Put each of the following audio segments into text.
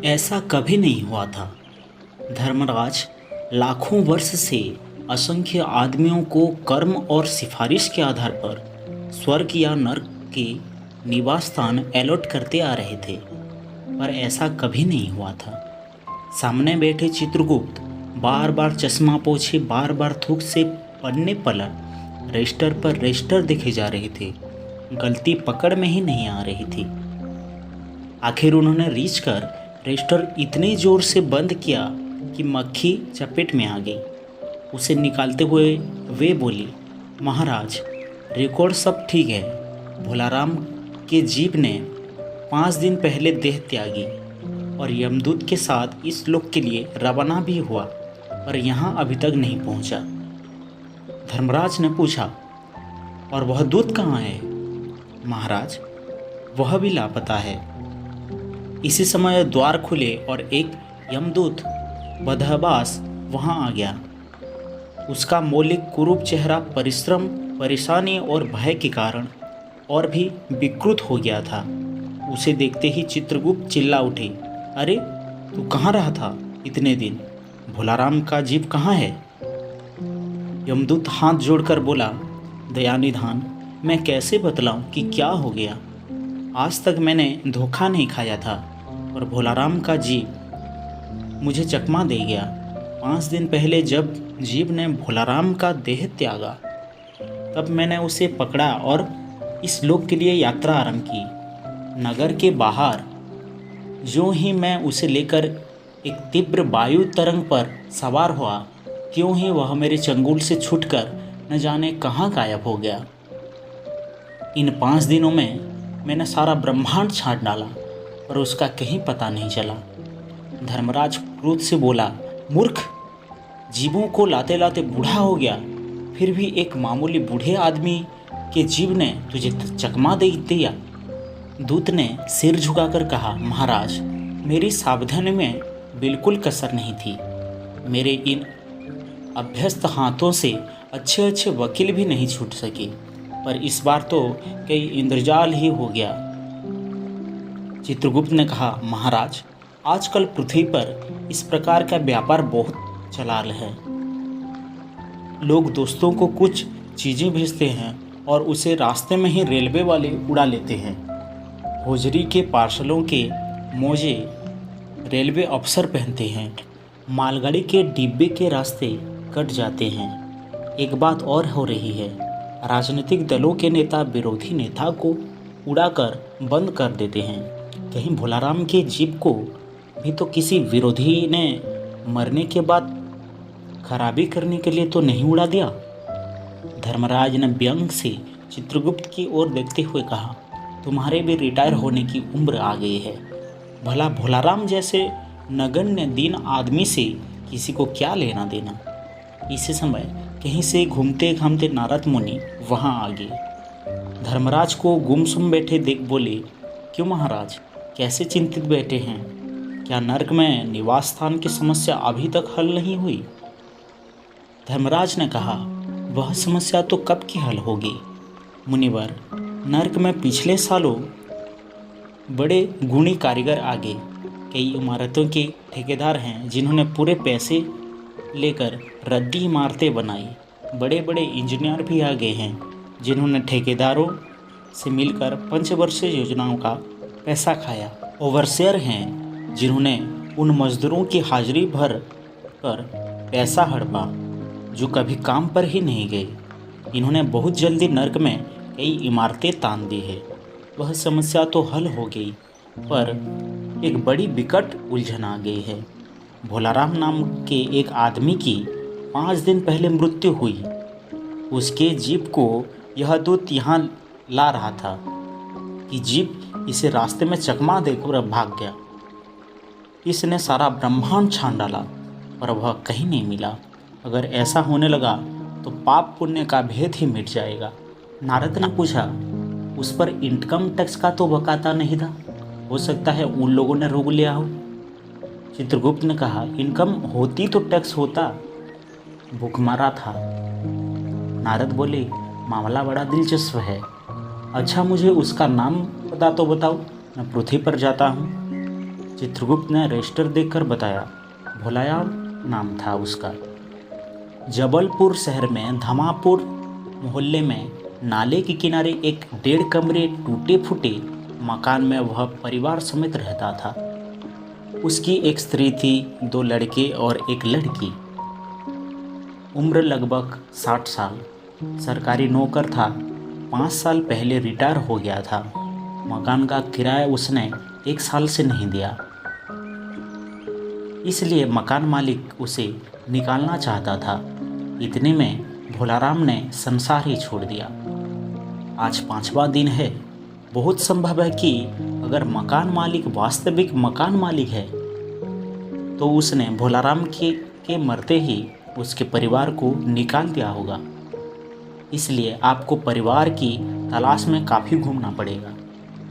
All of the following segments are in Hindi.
ऐसा कभी नहीं हुआ था। धर्मराज लाखों वर्ष से असंख्य आदमियों को कर्म और सिफारिश के आधार पर स्वर्ग या नर्क के निवास स्थान अलॉट करते आ रहे थे, पर ऐसा कभी नहीं हुआ था। सामने बैठे चित्रगुप्त बार बार चश्मा पोछे, बार बार थूक से पन्ने पलट रजिस्टर पर रजिस्टर देखे जा रहे थे। गलती पकड़ में ही नहीं आ रही थी। आखिर उन्होंने रीच कर रजिस्टर इतने जोर से बंद किया कि मक्खी चपेट में आ गई। उसे निकालते हुए वे बोली, महाराज, रिकॉर्ड सब ठीक है। भोलाराम के जीव ने 5 दिन पहले देह त्यागी और यमदूत के साथ इस लोक के लिए रवाना भी हुआ, पर यहाँ अभी तक नहीं पहुँचा। धर्मराज ने पूछा, और वह दूत कहाँ है? महाराज, वह भी लापता है। इसी समय द्वार खुले और एक यमदूत बदहवास वहां आ गया। उसका मौलिक कुरूप चेहरा परिश्रम, परेशानी और भय के कारण और भी विकृत हो गया था। उसे देखते ही चित्रगुप्त चिल्ला उठे, अरे, तू कहाँ रहा था इतने दिन? भोलाराम का जीव कहाँ है? यमदूत हाथ जोड़कर बोला, दयानिधान, मैं कैसे बतलाऊं कि क्या हो गया। आज तक मैंने धोखा नहीं खाया था और भोलाराम का जीव मुझे चकमा दे गया। 5 दिन पहले जब जीव ने भोलाराम का देह त्यागा, तब मैंने उसे पकड़ा और इस लोक के लिए यात्रा आरंभ की। नगर के बाहर जो ही मैं उसे लेकर एक तीव्र वायु तरंग पर सवार हुआ, त्यों ही वह मेरे चंगुल से छूटकर न जाने कहाँ गायब हो गया। इन 5 दिनों में मैंने सारा ब्रह्मांड छांट डाला, पर उसका कहीं पता नहीं चला। धर्मराज क्रोध से बोला, मूर्ख, जीवों को लाते लाते बूढ़ा हो गया, फिर भी एक मामूली बूढ़े आदमी के जीव ने तुझे चकमा दे दिया। दूत ने सिर झुकाकर कहा, महाराज, मेरी सावधानी में बिल्कुल कसर नहीं थी। मेरे इन अभ्यस्त हाथों से अच्छे अच्छे वकील भी नहीं छूट सके, पर इस बार तो कई इंद्रजाल ही हो गया। चित्रगुप्त ने कहा, महाराज, आजकल पृथ्वी पर इस प्रकार का व्यापार बहुत चलाल है। लोग दोस्तों को कुछ चीज़ें भेजते हैं और उसे रास्ते में ही रेलवे वाले उड़ा लेते हैं। होजरी के पार्सलों के मोजे रेलवे अफसर पहनते हैं। मालगाड़ी के डिब्बे के रास्ते कट जाते हैं। एक बात और हो रही है, राजनीतिक दलों के नेता विरोधी नेता को उड़ाकर बंद कर देते हैं। कहीं भोलाराम के जीव को भी तो किसी विरोधी ने मरने के बाद खराबी करने के लिए तो नहीं उड़ा दिया। धर्मराज ने व्यंग से चित्रगुप्त की ओर देखते हुए कहा, तुम्हारे भी रिटायर होने की उम्र आ गई है। भला भोलाराम जैसे नगण्य दीन आदमी से किसी को क्या लेना देना। इसी समय कहीं से घूमते घामते नारद मुनि वहां आ गए। धर्मराज को गुमसुम बैठे देख बोले, क्यों महाराज, कैसे चिंतित बैठे हैं? क्या नर्क में निवास स्थान की समस्या अभी तक हल नहीं हुई? धर्मराज ने कहा, वह समस्या तो कब की हल होगी मुनिवर। नर्क में पिछले सालों बड़े गुणी कारीगर आ गए। कई इमारतों के ठेकेदार हैं जिन्होंने पूरे पैसे लेकर रद्दी इमारतें बनाई। बड़े बड़े इंजीनियर भी आ गए हैं जिन्होंने ठेकेदारों से मिलकर पंचवर्षीय योजनाओं का पैसा खाया। ओवरसेयर हैं जिन्होंने उन मजदूरों की हाजिरी भर कर पैसा हड़पा जो कभी काम पर ही नहीं गए। इन्होंने बहुत जल्दी नर्क में कई इमारतें तान दी है। वह समस्या तो हल हो गई, पर एक बड़ी विकट उलझन आ गई है। भोलाराम नाम के एक आदमी की 5 दिन पहले मृत्यु हुई। उसके जीप को यह दूत यहाँ ला रहा था कि जीप इसे रास्ते में चकमा देकर भाग गया। इसने सारा ब्रह्मांड छान डाला, पर वह कहीं नहीं मिला। अगर ऐसा होने लगा तो पाप पुण्य का भेद ही मिट जाएगा। नारद ने पूछा, उस पर इनकम टैक्स का तो बकाता नहीं था, हो सकता है उन लोगों ने रोक लिया हो। चित्रगुप्त ने कहा, इनकम होती तो टैक्स होता, भूखमरा था। नारद बोले, मामला बड़ा दिलचस्प है। अच्छा, मुझे उसका नाम पता तो बताओ, मैं पृथ्वी पर जाता हूँ। चित्रगुप्त ने रजिस्टर देखकर बताया, भोलाराम नाम था उसका। जबलपुर शहर में धमापुर मोहल्ले में नाले के किनारे एक 1.5 कमरे टूटे फूटे मकान में वह परिवार समेत रहता था। उसकी एक स्त्री थी, 2 लड़के और एक लड़की। उम्र लगभग 60 साल। सरकारी नौकर था, 5 साल पहले रिटायर हो गया था। मकान का किराया उसने 1 साल से नहीं दिया, इसलिए मकान मालिक उसे निकालना चाहता था। इतने में भोलाराम ने संसार ही छोड़ दिया। आज 5वां दिन है। बहुत संभव है कि अगर मकान मालिक वास्तविक मकान मालिक है तो उसने भोलाराम के मरते ही उसके परिवार को निकाल दिया होगा। इसलिए आपको परिवार की तलाश में काफ़ी घूमना पड़ेगा।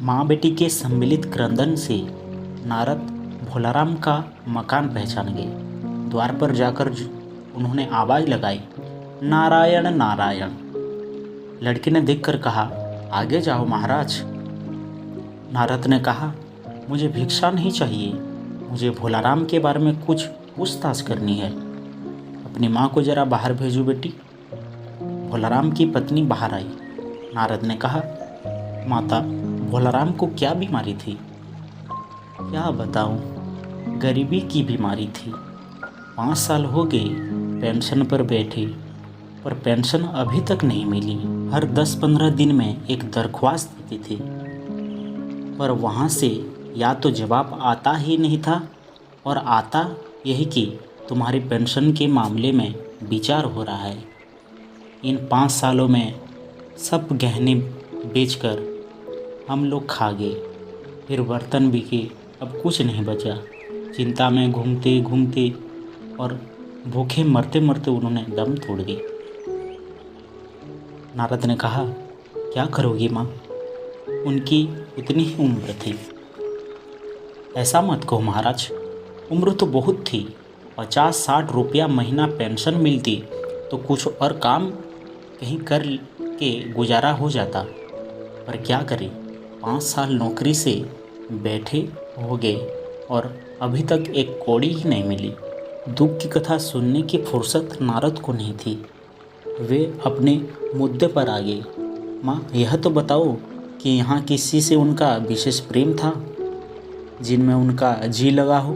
माँ बेटी के सम्मिलित क्रंदन से नारद भोलाराम का मकान पहचान गए। द्वार पर जाकर उन्होंने आवाज़ लगाई, नारायण नारायण। लड़के ने देखकर कहा, आगे जाओ महाराज। नारद ने कहा, मुझे भिक्षा नहीं चाहिए, मुझे भोलाराम के बारे में कुछ पूछताछ करनी है। अपनी माँ को जरा बाहर भेजो बेटी। भोलाराम की पत्नी बाहर आई। नारद ने कहा, माता, भोलाराम को क्या बीमारी थी? क्या बताऊं, गरीबी की बीमारी थी। 5 साल हो गए पेंशन पर बैठे, पर पेंशन अभी तक नहीं मिली। हर 10-15 दिन में एक दरख्वास्त देती थी, पर वहाँ से या तो जवाब आता ही नहीं था, और आता यही कि तुम्हारी पेंशन के मामले में विचार हो रहा है। इन 5 सालों में सब गहने बेचकर हम लोग खा गए, फिर बर्तन बिके, अब कुछ नहीं बचा। चिंता में घूमते घूमते और भूखे मरते मरते उन्होंने दम तोड़ दी। नारद ने कहा, क्या करोगी माँ? उनकी इतनी ही उम्र थी। ऐसा मत कहो महाराज, उम्र तो बहुत थी। 50-60 रुपया महीना पेंशन मिलती तो कुछ और काम कहीं कर के गुजारा हो जाता, पर क्या करें, 5 साल नौकरी से बैठे हो गए और अभी तक एक कौड़ी ही नहीं मिली। दुख की कथा सुनने की फुर्सत नारद को नहीं थी। वे अपने मुद्दे पर आ गए। माँ, यह तो बताओ कि यहाँ किसी से उनका विशेष प्रेम था जिनमें उनका जी लगा हो?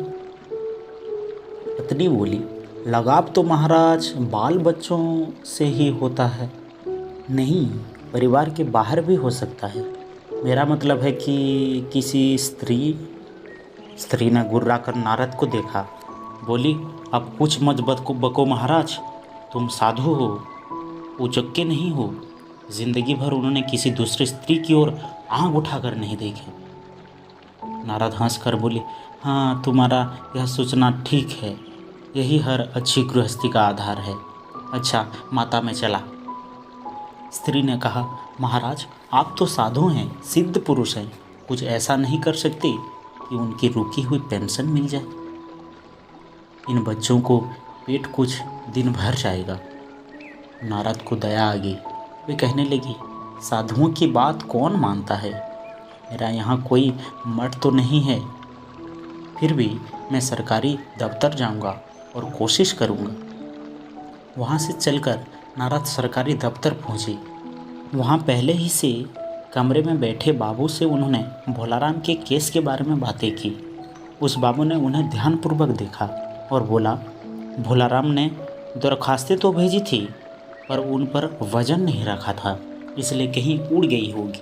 पत्नी बोली, लगाव तो महाराज बाल बच्चों से ही होता है। नहीं, परिवार के बाहर भी हो सकता है। मेरा मतलब है कि किसी स्त्री ने गुर्रा कर नारद को देखा। बोली, अब कुछ मत बको महाराज, तुम साधु हो, उचक्के नहीं हो। जिंदगी भर उन्होंने किसी दूसरी स्त्री की ओर आँख उठाकर नहीं देखे। नारद हंसकर बोले, हाँ, तुम्हारा यह सोचना ठीक है, यही हर अच्छी गृहस्थी का आधार है। अच्छा माता, मैं चला। स्त्री ने कहा, महाराज, आप तो साधु हैं, सिद्ध पुरुष हैं, कुछ ऐसा नहीं कर सकते कि उनकी रुकी हुई पेंशन मिल जाए? इन बच्चों को पेट कुछ दिन भर जाएगा। नारद को दया आ गई। वे कहने लगी, साधुओं की बात कौन मानता है? मेरा यहाँ कोई मठ तो नहीं है, फिर भी मैं सरकारी दफ्तर जाऊँगा और कोशिश करूँगा। वहाँ से चलकर नारद सरकारी दफ्तर पहुँचे। वहाँ पहले ही से कमरे में बैठे बाबू से उन्होंने भोलाराम के केस के बारे में बातें की। उस बाबू ने उन्हें ध्यानपूर्वक देखा और बोला, भोलाराम ने दरखास्तें तो भेजी थी, पर उन पर वजन नहीं रखा था, इसलिए कहीं उड़ गई होगी।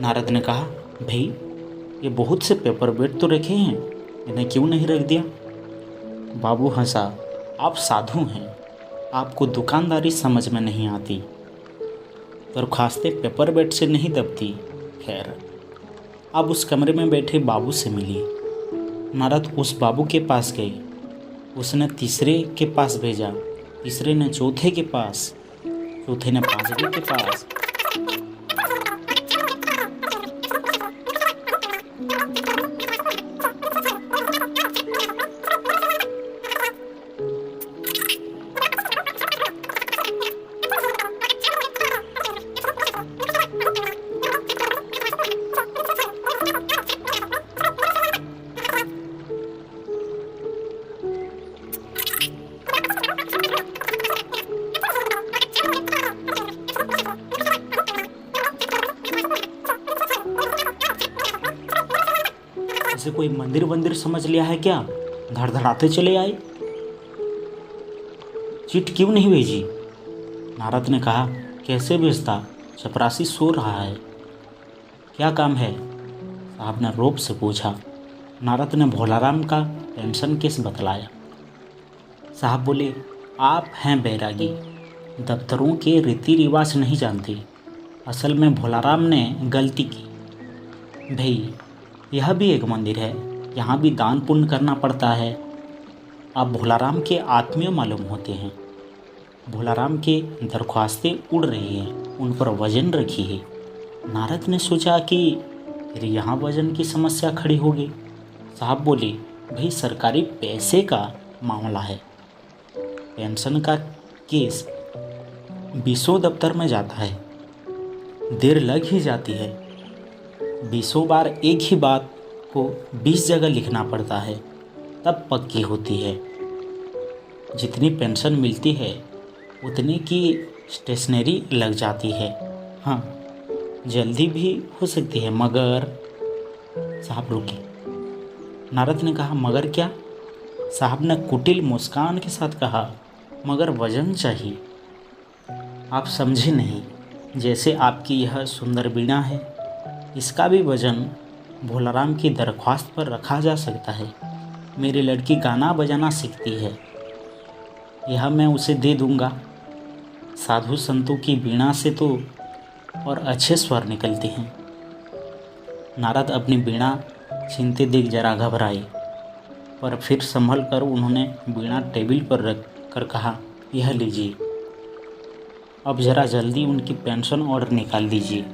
नारद ने कहा, भाई, ये बहुत से पेपर वेट तो रखे हैं, इन्हें क्यों नहीं रख दिया? बाबू हंसा, आप साधु हैं, आपको दुकानदारी समझ में नहीं आती। दरखास्तें पेपर वेट से नहीं दबती। खैर, अब उस कमरे में बैठे बाबू से मिली। नारद उस बाबू के पास गए। उसने तीसरे के पास भेजा, तीसरे ने चौथे के पास, चौथे ने पांचवे के पास। कोई मंदिर वंदिर समझ लिया है क्या? धड़धड़ाते चले आए। चिट क्यों नहीं भेजी? नारद ने कहा, कैसे भेजता, चपरासी सो रहा है। क्या काम है? साहब ने रोब से पूछा। नारद ने भोलाराम का पेंशन केस बतलाया। साहब बोले, आप हैं बैरागी, दफ्तरों के रीति रिवाज नहीं जानते। असल में भोलाराम ने गलती की। भाई, यह भी एक मंदिर है, यहाँ भी दान पुण्य करना पड़ता है। आप भोलाराम के आत्मीय मालूम होते हैं। भोलाराम के दरख्वास्तें उड़ रही हैं, उन पर वजन रखी है। नारद ने सोचा कि फिर यहाँ वजन की समस्या खड़ी होगी। साहब बोले, भाई सरकारी पैसे का मामला है, पेंशन का केस 20 दफ्तर में जाता है, देर लग ही जाती है। 20 बार एक ही बात को 20 जगह लिखना पड़ता है, तब पक्की होती है। जितनी पेंशन मिलती है उतने की स्टेशनरी लग जाती है। हाँ, जल्दी भी हो सकती है, मगर। साहब रुके। नारद ने कहा, मगर क्या? साहब ने कुटिल मुस्कान के साथ कहा, मगर वजन चाहिए। आप समझे नहीं। जैसे आपकी यह सुंदर वीणा है, इसका भी वजन भोलाराम की दरख्वास्त पर रखा जा सकता है। मेरी लड़की गाना बजाना सीखती है, यह मैं उसे दे दूंगा। साधु संतों की वीणा से तो और अच्छे स्वर निकलते हैं। नारद अपनी वीणा छीनते देख जरा घबराए, पर फिर संभल कर उन्होंने वीणा टेबल पर रख कर कहा, यह लीजिए, अब जरा जल्दी उनकी पेंशन ऑर्डर निकाल दीजिए।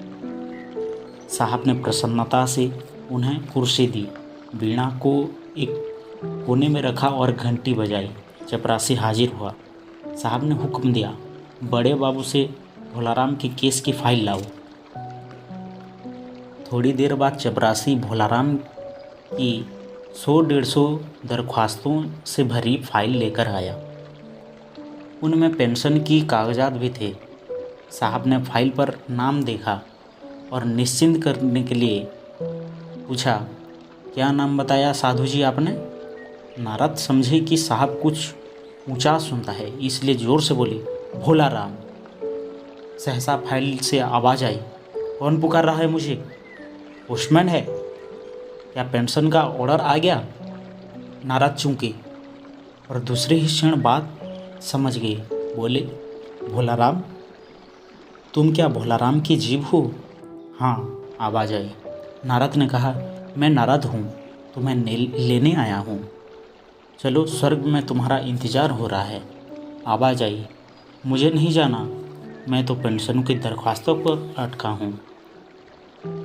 साहब ने प्रसन्नता से उन्हें कुर्सी दी, वीणा को एक कोने में रखा और घंटी बजाई। चपरासी हाजिर हुआ। साहब ने हुक्म दिया, बड़े बाबू से भोलाराम के केस की फाइल लाओ। थोड़ी देर बाद चपरासी भोलाराम की 100-150 दरख्वास्तों से भरी फाइल लेकर आया। उनमें पेंशन की कागजात भी थे। साहब ने फाइल पर नाम देखा और निश्चिंत करने के लिए पूछा, क्या नाम बताया साधु जी आपने? नारद समझे कि साहब कुछ ऊंचा सुनता है, इसलिए जोर से बोले, भोलाराम। सहसा फाइल से आवाज़ आई, कौन पुकार रहा है मुझे? पोस्टमैन है क्या? पेंशन का ऑर्डर आ गया? नारद चूके और दूसरे ही क्षण बात समझ गए। बोले, भोलाराम, तुम क्या भोलाराम की जीव हो? हाँ, आवाज़ आई। नारद ने कहा, मैं नारद हूँ, तुम्हें लेने आया हूँ। चलो, स्वर्ग में तुम्हारा इंतज़ार हो रहा है। आवाज़ आई, मुझे नहीं जाना, मैं तो पेंशन की दरख्वास्तों पर अटका हूँ।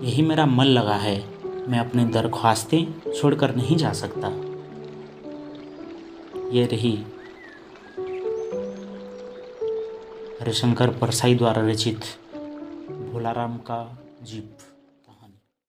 यही मेरा मन लगा है, मैं अपनी दरख्वास्तें छोड़कर नहीं जा सकता। ये रही हरिशंकर परसाई द्वारा रचित भोलाराम का जीव।